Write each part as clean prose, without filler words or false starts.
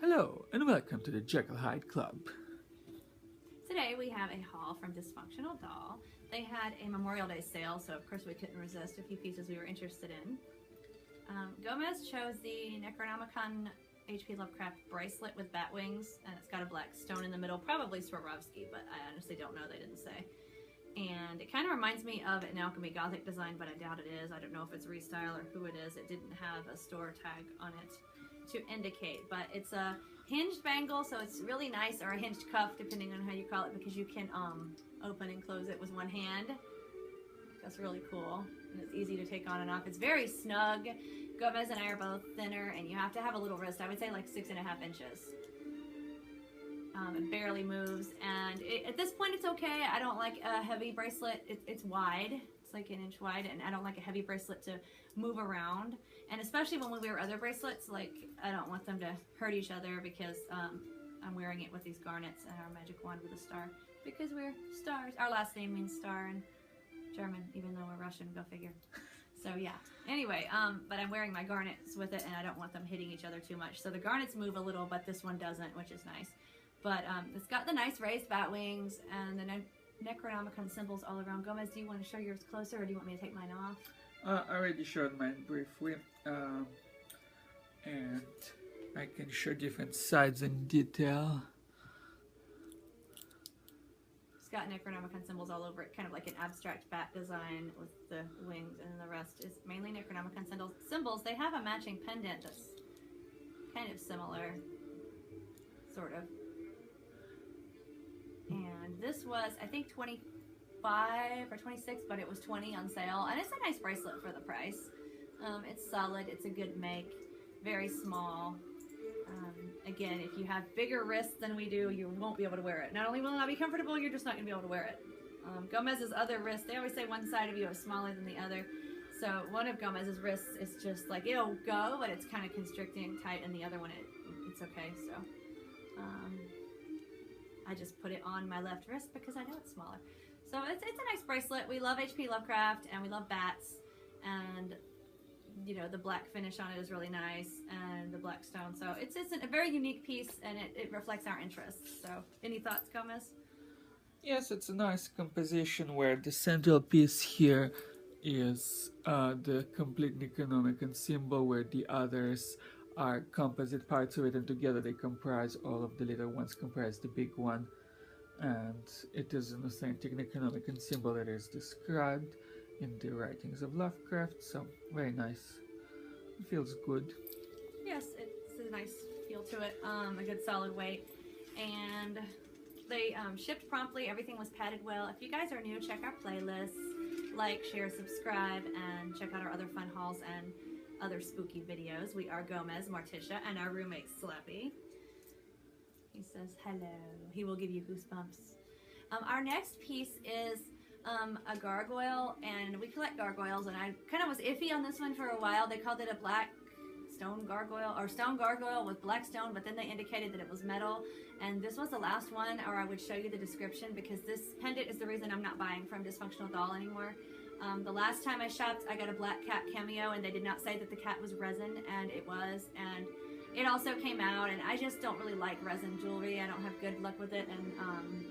Hello, and welcome to the Jekyllhydeclub. Today we have a haul from Dysfunctional Doll. They had a Memorial Day sale, so of course we couldn't resist a few pieces we were interested in. Gomez chose the Necronomicon HP Lovecraft bracelet with bat wings, and it's got a black stone in the middle, probably Swarovski, but I honestly don't know, they didn't say. And it kind of reminds me of an Alchemy Gothic design, but I doubt it is. I don't know if it's Restyle or who it is. It didn't have a store tag on it to indicate, but it's a hinged bangle, so it's really nice, or a hinged cuff, depending on how you call it, because you can open and close it with one hand. That's really cool, and it's easy to take on and off. It's very snug. Gomez and I are both thinner, and you have to have a little wrist. I would say like 6.5 inches. It barely moves, and at this point it's okay. I don't like a heavy bracelet. It's wide. It's like 1 inch wide, and I don't like a heavy bracelet to move around. And especially when we wear other bracelets, like I don't want them to hurt each other, because I'm wearing it with these garnets and our magic wand with a star, because we're stars. Our last name means star in German, even though we're Russian, go figure. So yeah, anyway, but I'm wearing my garnets with it, and I don't want them hitting each other too much. So the garnets move a little, but this one doesn't, which is nice. But it's got the nice raised bat wings and the Necronomicon symbols all around. Gomez, do you want to show yours closer, or do you want me to take mine off? I already showed mine briefly, and I can show different sides in detail. It's got Necronomicon symbols all over it, kind of like an abstract bat design with the wings, and the rest is mainly Necronomicon symbols. They have a matching pendant that's kind of similar, sort of. And this was, I think, 25 or 26, but it was 20 on sale, and it's a nice bracelet for the price. It's solid, it's a good make, very small. Again, if you have bigger wrists than we do, you won't be able to wear it. Not only will it not be comfortable, you're just not going to be able to wear it. Gomez's other wrist, they always say one side of you is smaller than the other. So one of Gomez's wrists is just like, it'll go, but it's kind of constricting tight, and the other one, it's okay. So I just put it on my left wrist because I know it's smaller. So it's a nice bracelet. We love HP Lovecraft, and we love bats, and you know, the black finish on it is really nice, and the black stone. So it's a very unique piece, and it reflects our interests. So any thoughts, Gomez? Yes, it's a nice composition where the central piece here is the complete Necronomicon symbol, where the others are composite parts of it, and together they comprise all of the little ones, comprise the big one. And it is an authentic Necronomicon symbol that is described in the writings of Lovecraft, so very nice. It feels good. Yes, it's a nice feel to it, a good solid weight, and they shipped promptly. Everything was padded well. If you guys are new, check our playlists, like, share, subscribe, and check out our other fun hauls and other spooky videos. We are Gomez, Morticia, and our roommate Slappy. He says hello. He will give you goosebumps. Our next piece is a gargoyle, and we collect gargoyles, and I kind of was iffy on this one for a while. They called it a black stone gargoyle, or stone gargoyle with black stone, but then they indicated that it was metal, and this was the last one, or I would show you the description, because this pendant is the reason I'm not buying from Dysfunctional Doll anymore. The last time I shopped, I got a black cat cameo, and they did not say that the cat was resin, and it was, and it also came out, and I just don't really like resin jewelry. I don't have good luck with it, and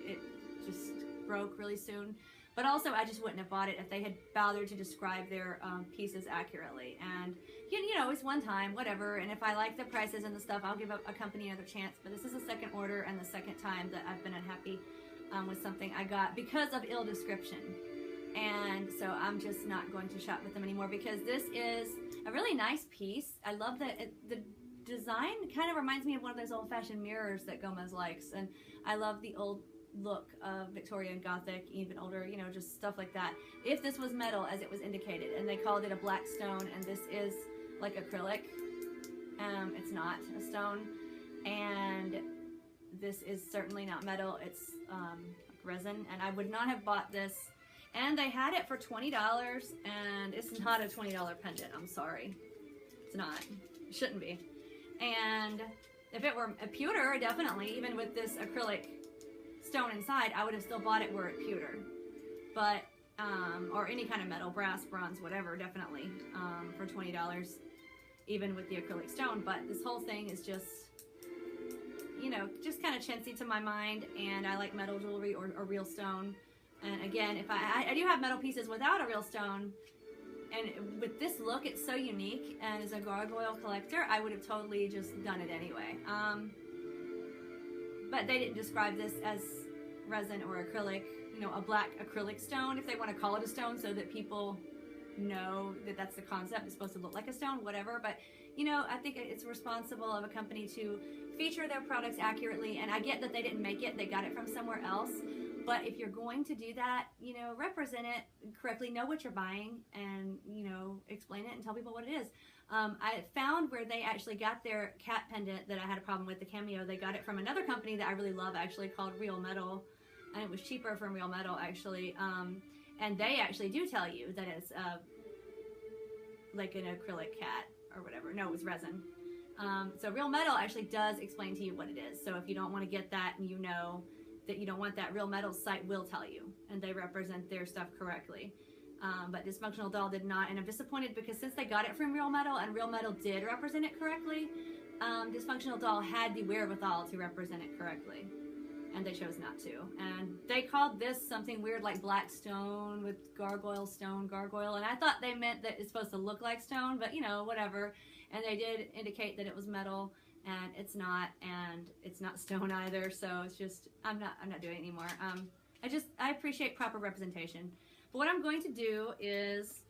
it just broke really soon. But also, I just wouldn't have bought it if they had bothered to describe their pieces accurately. And you know, it's one time, whatever. And if I like the prices and the stuff, I'll give a company another chance. But this is the second order and the second time that I've been unhappy with something I got because of ill description. And so I'm just not going to shop with them anymore, because this is a really nice piece. I love that the design kind of reminds me of one of those old-fashioned mirrors that Gomez likes, and I love the old look of Victorian Gothic, even older, you know, just stuff like that. If this was metal, as it was indicated, and they called it a black stone, and this is like acrylic, it's not a stone, and this is certainly not metal. It's like resin, and I would not have bought this. And they had it for $20, and it's not a $20 pendant. I'm sorry. It's not. It shouldn't be. And if it were a pewter, definitely, even with this acrylic stone inside, I would have still bought it were it pewter. But, or any kind of metal, brass, bronze, whatever, definitely, for $20, even with the acrylic stone. But this whole thing is just you know, just kind of chintzy to my mind, and I like metal jewelry or real stone. And again, if I do have metal pieces without a real stone, and with this look, it's so unique, and as a gargoyle collector, I would have totally just done it anyway. But they didn't describe this as resin or acrylic, you know, a black acrylic stone, if they want to call it a stone, so that people know that that's the concept. It's supposed to look like a stone, whatever. But, you know, I think it's responsible of a company to feature their products accurately. And I get that they didn't make it, they got it from somewhere else. But if you're going to do that, you know, represent it correctly, know what you're buying, and, you know, explain it and tell people what it is. I found where they actually got their cat pendant that I had a problem with, the cameo. They got it from another company that I really love, actually, called Real Metal. And it was cheaper from Real Metal, actually. And they actually do tell you that it's like an acrylic cat or whatever. No, it was resin. So Real Metal actually does explain to you what it is. So if you don't want to get that and you know that you don't want that, Real Metal's site will tell you. And they represent their stuff correctly. But Dysfunctional Doll did not. And I'm disappointed because since they got it from Real Metal and Real Metal did represent it correctly, Dysfunctional Doll had the wherewithal to represent it correctly. And they chose not to. And they called this something weird like black stone with gargoyle, stone, gargoyle. And I thought they meant that it's supposed to look like stone, but you know, whatever. And they did indicate that it was metal, and it's not stone either. So it's just, I'm not doing it anymore. I appreciate proper representation. But what I'm going to do is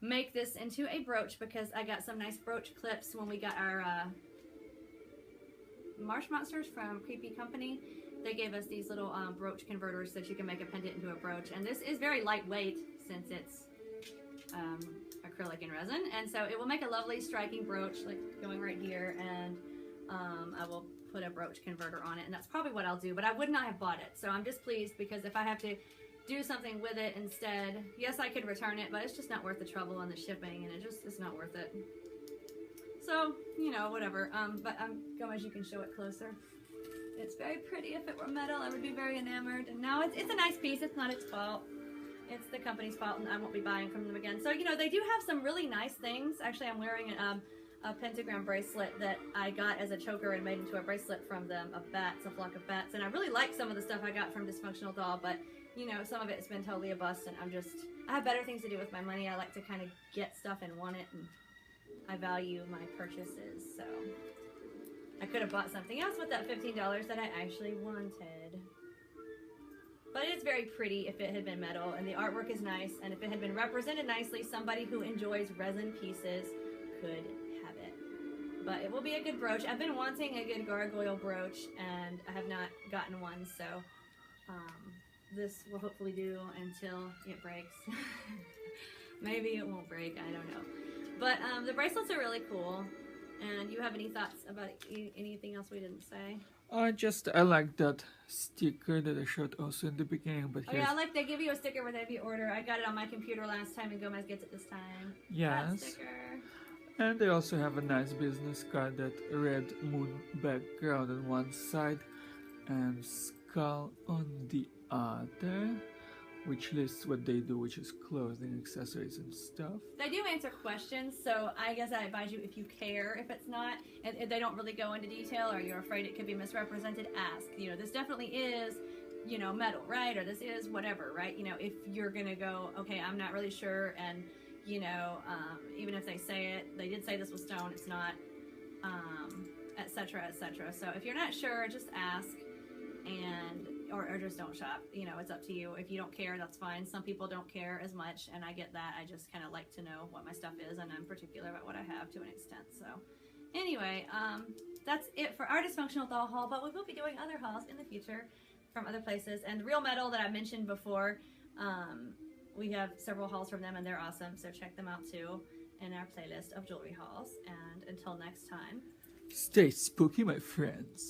make this into a brooch, because I got some nice brooch clips when we got our Marsh Monsters from Creepy Company. They gave us these little brooch converters so that you can make a pendant into a brooch. And this is very lightweight since it's acrylic and resin. And so it will make a lovely striking brooch, like going right here. And I will put a brooch converter on it. And that's probably what I'll do. But I would not have bought it. So I'm just pleased, because if I have to do something with it instead, yes, I could return it, but it's just not worth the trouble and the shipping. And it's not worth it. So, you know, whatever. But go as you can show it closer. It's very pretty. If it were metal, I would be very enamored. And now it's a nice piece. It's not its fault. It's the company's fault, and I won't be buying from them again. So, you know, they do have some really nice things. Actually, I'm wearing a pentagram bracelet that I got as a choker and made into a bracelet from them, of bats, a flock of bats. And I really like some of the stuff I got from Dysfunctional Doll, but, you know, some of it's been totally a bust, and I have better things to do with my money. I like to kind of get stuff and want it, and I value my purchases, so I could have bought something else with that $15 that I actually wanted. But it's very pretty if it had been metal, and the artwork is nice, and if it had been represented nicely, somebody who enjoys resin pieces could have it. But it will be a good brooch. I've been wanting a good gargoyle brooch, and I have not gotten one, so this will hopefully do until it breaks. Maybe it won't break, I don't know. But the bracelets are really cool. And you have any thoughts about anything else we didn't say? I like that sticker that I showed also in the beginning. But oh yeah, I like they give you a sticker with every order. I got it on my computer last time, and Gomez gets it this time. Yes. That sticker. And they also have a nice business card, that red moon background on one side and skull on the other, which lists what they do, which is clothing, accessories, and stuff. They do answer questions, so I guess I advise you, if you care, if it's not, and if they don't really go into detail, or you're afraid it could be misrepresented, ask. You know, this definitely is, you know, metal, right? Or this is whatever, right? You know, if you're gonna go, okay, I'm not really sure, and, you know, even if they say it, they did say this was stone, it's not, etc., etc. So if you're not sure, just ask, and or just don't shop. You know, it's up to you. If you don't care, that's fine. Some people don't care as much, and I get that. I just kind of like to know what my stuff is, and I'm particular about what I have to an extent. So anyway, that's it for our Dysfunctional Doll haul, but we will be doing other hauls in the future from other places. And the Real Metal that I mentioned before, we have several hauls from them, and they're awesome, so check them out too in our playlist of jewelry hauls. And until next time, stay spooky, my friends.